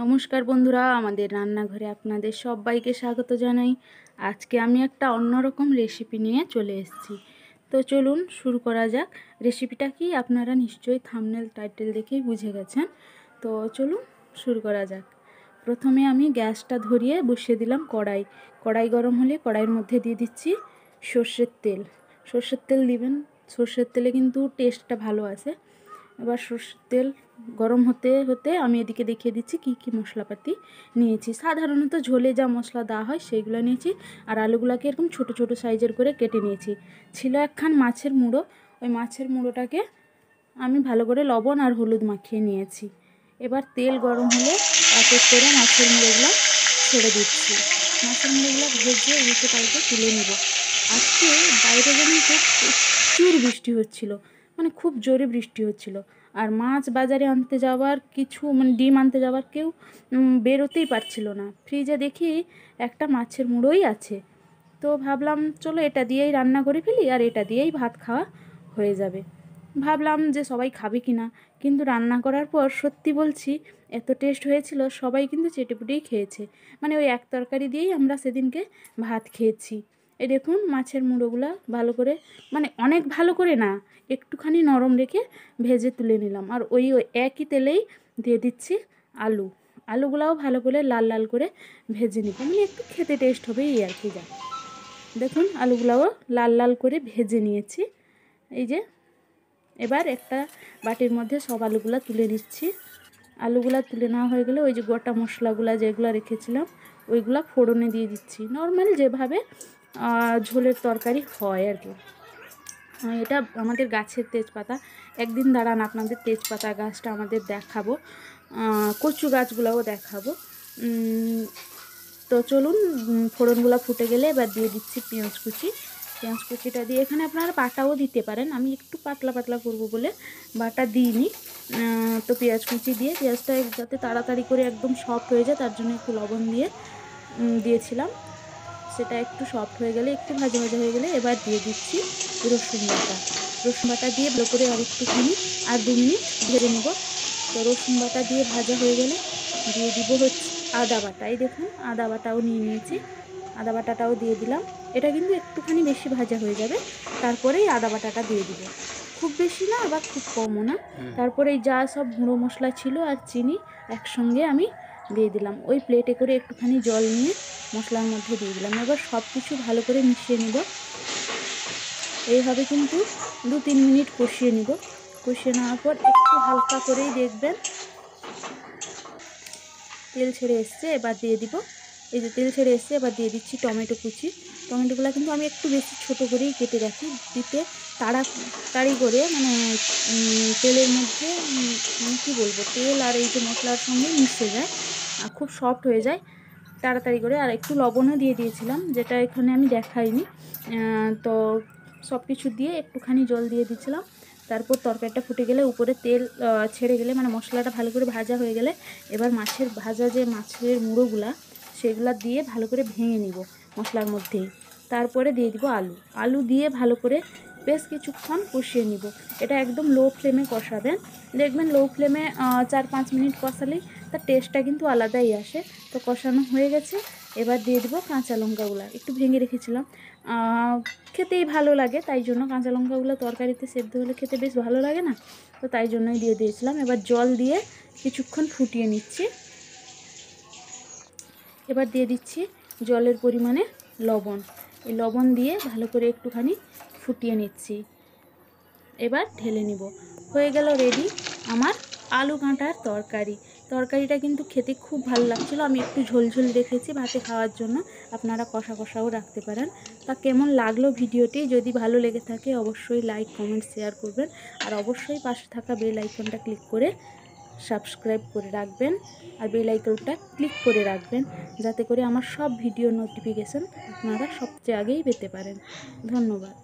নমস্কার বন্ধুরা, আমাদের রান্নাঘরে আপনাদের সবাইকে স্বাগত জানাই। আজকে আমি একটা অন্যরকম রেসিপি নিয়ে চলে এসেছি। তো চলুন শুরু করা যাক। রেসিপিটা কি আপনারা নিশ্চয়ই থাম্বনেল টাইটেল দেখেই বুঝে গেছেন। তো চলুন শুরু করা যাক। প্রথমে আমি গ্যাসটা ধরিয়ে বসিয়ে দিলাম কড়াই গরম হলে কড়াইয়ের মধ্যে দিয়ে দিচ্ছি সর্ষের তেল দিবেন। সর্ষের তেলে কিন্তু টেস্টটা ভালো আসে। এবার সর্ষের তেল গরম হতে হতে আমি এদিকে দেখিয়ে দিচ্ছি কি কি মশলাপাতি নিয়েছি। সাধারণত ঝোলে যা মশলা দেওয়া হয় সেইগুলো নিয়েছি, আর আলুগুলোকে এরকম ছোট ছোট সাইজের করে কেটে নিয়েছি। ছিল একখান মাছের মুড়ো, ওই মাছের মুড়োটাকে আমি ভালো করে লবণ আর হলুদ মাখিয়ে নিয়েছি। এবার তেল গরম হলে এক এক করে মাছের মুড়োগুলো ছেড়ে দিচ্ছি। মাছের মুড়োগুলো ভেজে উল্টে পাল্টে তুলে নেব। আজকে বাইরে যেমন প্রচুর বৃষ্টি হচ্ছিল, মানে খুব জোরে বৃষ্টি হচ্ছিল। আর মাছ বাজারে আনতে যাওয়ার ডিম আনতে যাওয়ার কেউ বেরোতেই পারছিল না। ফ্রিজে দেখি একটা মাছের মুড়োই আছে। তো ভাবলাম চলো এটা দিয়েই রান্না করে ফেলি, আর এটা দিয়েই ভাত খাওয়া হয়ে যাবে। ভাবলাম যে সবাই খাবে কি না, কিন্তু রান্না করার পর সত্যি বলছি এত টেস্ট হয়েছিল, সবাই কিন্তু চেটেপুটেই খেয়েছে। মানে ওই এক তরকারি দিয়েই আমরা সেদিনকে ভাত খেয়েছি। এই দেখুন মাছের মুড়োগুলো ভালো করে, মানে অনেক ভালো করে না, একটুখানি নরম রেখে ভেজে তুলে নিলাম। আর ওই একই তেলেই দিয়ে দিচ্ছি আলুগুলাও ভালো করে লাল লাল করে ভেজে নিব, মানে একটু খেতে টেস্ট হবে এই আর কি। যা দেখুন আলুগুলাও লাল লাল করে ভেজে নিয়েছি। এই যে এবার একটা বাটির মধ্যে সব আলুগুলা তুলে নিচ্ছি। আলুগুলা তুলে নেওয়া হয়ে গেলে ওই যে গোটা মশলাগুলা যেগুলো রেখেছিলাম ওইগুলা ফোড়নে দিয়ে দিচ্ছি, নর্মাল যেভাবে ঝোলের তরকারি হয় আর কি। এটা আমাদের গাছের তেজপাতা। একদিন দাঁড়ান আপনাদের তেজপাতা গাছটা আমাদের দেখাবো, কচু গাছগুলোও দেখাবো। তো চলুন, ফোড়নগুলো ফুটে গেলে এবার দিয়ে দিচ্ছি পেঁয়াজ কুচিটা দিয়ে, এখানে আপনারা বাটাও দিতে পারেন। আমি একটু পাতলা পাতলা করবো বলে বাটা দিইনি। তো পেঁয়াজ কুচি দিয়ে পেঁয়াজটা যাতে তাড়াতাড়ি করে একদম সফট হয়ে যায় তার জন্য একটু লবণ দিয়ে দিয়েছিলাম। সেটা একটু সফট হয়ে গেলে, একটু ভাজা ভাজা হয়ে গেলে এবার দিয়ে দিচ্ছি রসুন বাটা দিয়ে ভালো করে আর একটুখানি আর 2 মিনিট ভেজে নেব। তো রসুন বাটা দিয়ে ভাজা হয়ে গেলে দিয়ে দিব হচ্ছে আদা বাটা। এই দেখুন আদা বাটাও নিয়ে নিয়েছি, আদা বাটাটাও দিয়ে দিলাম। এটা কিন্তু একটুখানি বেশি ভাজা হয়ে যাবে, তারপরেই আদা বাটাটা দিয়ে দিব। খুব বেশি না আবার খুব কমও না। তারপরে এই যা সব গুঁড়ো মশলা ছিল আর চিনি একসঙ্গে আমি দিয়ে দিলাম। ওই প্লেটে করে একটুখানি জল নিয়ে মশলার মধ্যে দিয়ে দিলাম। এবার সব কিছু ভালো করে মিশিয়ে নেব। এইভাবে কিন্তু 2-3 মিনিট কষিয়ে নিব। কষিয়ে নেওয়ার পর একটু হালকা করেই দেখবেন তেল ছেড়ে এসছে, এবার দিয়ে দিব। এই যে তেল ছেড়ে এসছে, এবার দিয়ে দিচ্ছি টমেটো কুচি। টমেটোগুলো কিন্তু আমি একটু বেশি ছোটো করেই কেটে রাখি, দিতে তাড়াতাড়ি করে, মানে তেলের মধ্যে মানে কী বলবো, তেল আর এই যে মশলার সঙ্গে মিশে যায়, খুব সফট হয়ে যায় তাড়াতাড়ি করে। আর একটু লবণও দিয়ে দিয়েছিলাম, যেটা এখানে আমি দেখাইনি। তো সব কিছু দিয়ে একটুখানি জল দিয়ে দিয়েছিলাম। তারপর তরকারিটা ফুটে গেলে, উপরে তেল ছেড়ে গেলে, মানে মশলাটা ভালো করে ভাজা হয়ে গেলে এবার মাছের মুড়োগুলা সেগুলা দিয়ে ভালো করে ভেঙে নিব মশলার মধ্যেই। তারপরে দিয়ে দিব আলু দিয়ে ভালো করে বেশ কিছুক্ষণ কষিয়ে নিব। এটা একদম লো ফ্লেমে কষাবেন, দেখবেন লো ফ্লেমে 4-5 মিনিট কষালেই তার টেস্টটা কিন্তু আলাদাই আসে। তো কষানো হয়ে গেছে, এবার দিয়ে দিব কাঁচা লঙ্কাগুলো, একটু ভেঙে রেখেছিলাম। খেতেই ভালো লাগে, তাই জন্য কাঁচা লঙ্কাগুলো তরকারিতে সেদ্ধ হলে খেতে বেশ ভালো লাগে না, তো তাই জন্যই দিয়ে দিয়েছিলাম। এবার জল দিয়ে কিছুক্ষণ ফুটিয়ে নিচ্ছি। এবার দিয়ে দিচ্ছি জলের পরিমাণে লবণ। এই লবণ দিয়ে ভালো করে একটুখানি ফুটিয়ে নিচ্ছি। এবার ঢেলে নিব। হয়ে গেল রেডি আমার আলু কাঁটার তরকারিটা কিন্তু খেতে খুব ভালো লাগছিল। আমি একটু ঝোলঝোল রেখেছি ভাতে খাওয়ার জন্য, আপনারা কষা কষাও রাখতে পারেন। তা কেমন লাগলো ভিডিওটি? যদি ভালো লেগে থাকে অবশ্যই লাইক কমেন্ট শেয়ার করবেন, আর অবশ্যই পাশে থাকা বেল আইকনটা ক্লিক করে সাবস্ক্রাইব করে রাখবেন, আর বেল আইকনটা ক্লিক করে রাখবেন, যাতে করে আমার সব ভিডিও নোটিফিকেশান আপনারা সবচেয়ে আগেই পেতে পারেন। ধন্যবাদ।